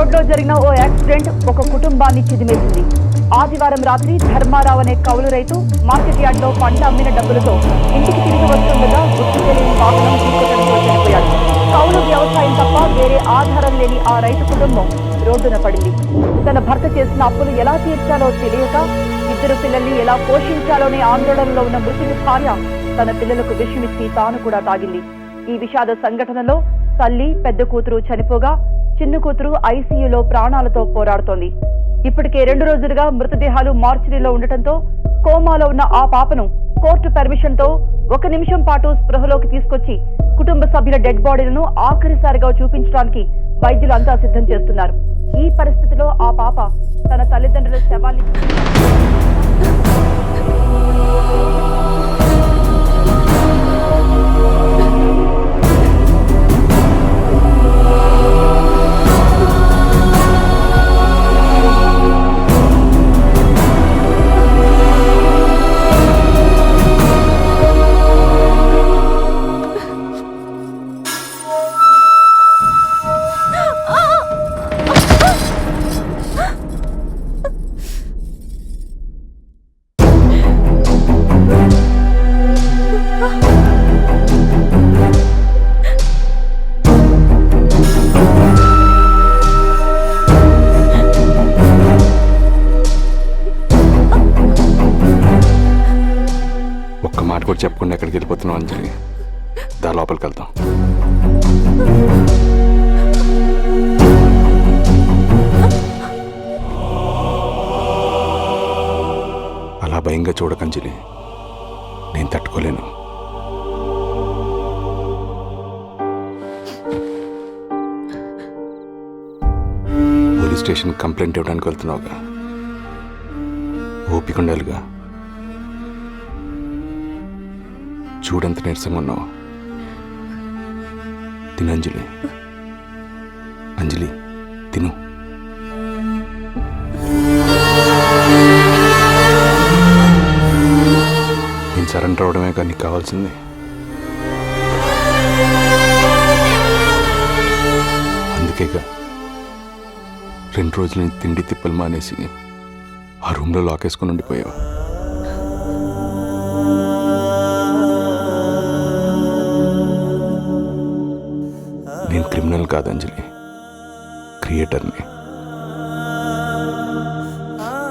రోడ్లో జరిగిన ఓ యాక్సిడెంట్ ఒక కుటుంబాన్ని చిదిమేసింది. ఆదివారం రాత్రి ధర్మారావు అనే కౌలు రైతు మార్కెట్ యార్డ్లో పంట అమ్మిన డబ్బులతో ఇంటికి తిరిగి వస్తుండగా గుర్తు తెలియని వాహనం ఢీకొట్టడంతో చనిపోయాడు. కౌలు వ్యవసాయం తప్ప వేరే ఆధారం లేని ఆ రైతు కుటుంబం రోడ్డున పడింది. తన భర్త చేసిన అప్పులు ఎలా తీర్చాలో తెలియక, ఇద్దరు పిల్లల్ని ఎలా పోషించాలోనే ఆందోళనలో ఉన్న మృతుని భార్య తన పిల్లలకు విషమిచ్చి తాను కూడా తాగింది. ఈ విషాద సంఘటనలో తల్లి, పెద్ద కూతురు చనిపోగా చిన్న కూతురు ఐసీయూలో ప్రాణాలతో పోరాడుతోంది. ఇప్పటికే 2 రోజులుగా మృతదేహాలు మార్చిరీలో ఉండటంతో కోమాలో ఉన్న ఆ పాపను కోర్టు పర్మిషన్ తో 1 నిమిషం పాటు స్పృహలోకి తీసుకొచ్చి కుటుంబ సభ్యుల డెడ్ బాడీలను ఆఖరిసారిగా చూపించడానికి వైద్యులు అంతా సిద్ధం చేస్తున్నారు. ఈ పరిస్థితిలో ఆ పాప తన తల్లిదండ్రుల శవాన్ని మాట కూడా చెప్పకుండా ఎక్కడికి వెళ్ళిపోతున్నాం అంజలి. దా లోపలికి వెళ్తాం. అలా భయంగా చూడకంజలి, నేను తట్టుకోలేను. పోలీస్ స్టేషన్ కంప్లైంట్ ఇవ్వడానికి వెళ్తున్నావుగా, ఓపిక ఉండాలిగా. చూడంత నీరసంగా ఉన్నావు. తిను అంజలి, అంజలి తిను. నేను సరెండర్ అవడమే కానీ నీకు కావాల్సింది. అందుకేగా 2 రోజులు నేను తిండి తిప్పలు మానేసి ఆ రూమ్లో లాకేసుకొని ఉండిపోయావు. నేను క్రిమినల్ కాదు అంజలి, క్రియేటర్ని.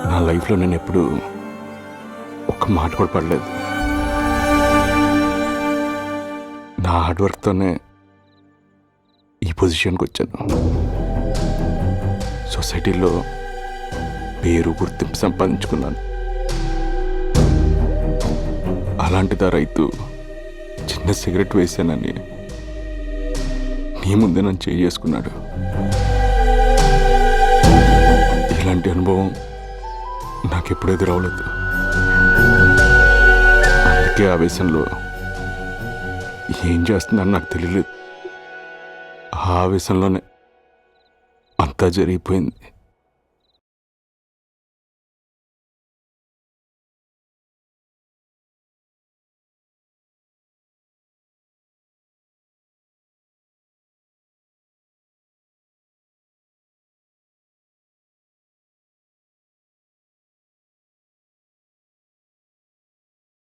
నా లైఫ్లో నేను ఎప్పుడు ఒక్క మాట కూడా పడలేదు. నా హార్డ్ వర్క్తోనే ఈ పొజిషన్కి వచ్చాను. సొసైటీలో పేరు, గుర్తింపు సంపాదించుకున్నాను. అలాంటిదా రైతు చిన్న సిగరెట్ వేసానని నీ ముందే నన్ను చేసుకున్నాడు. ఇలాంటి అనుభవం నాకెప్పుడు ఎదురవలేదు. అందుకే ఆవేశంలో ఏం చేస్తున్నాను నాకు తెలియలేదు. ఆ ఆవేశంలోనే అంతా జరిగిపోయింది.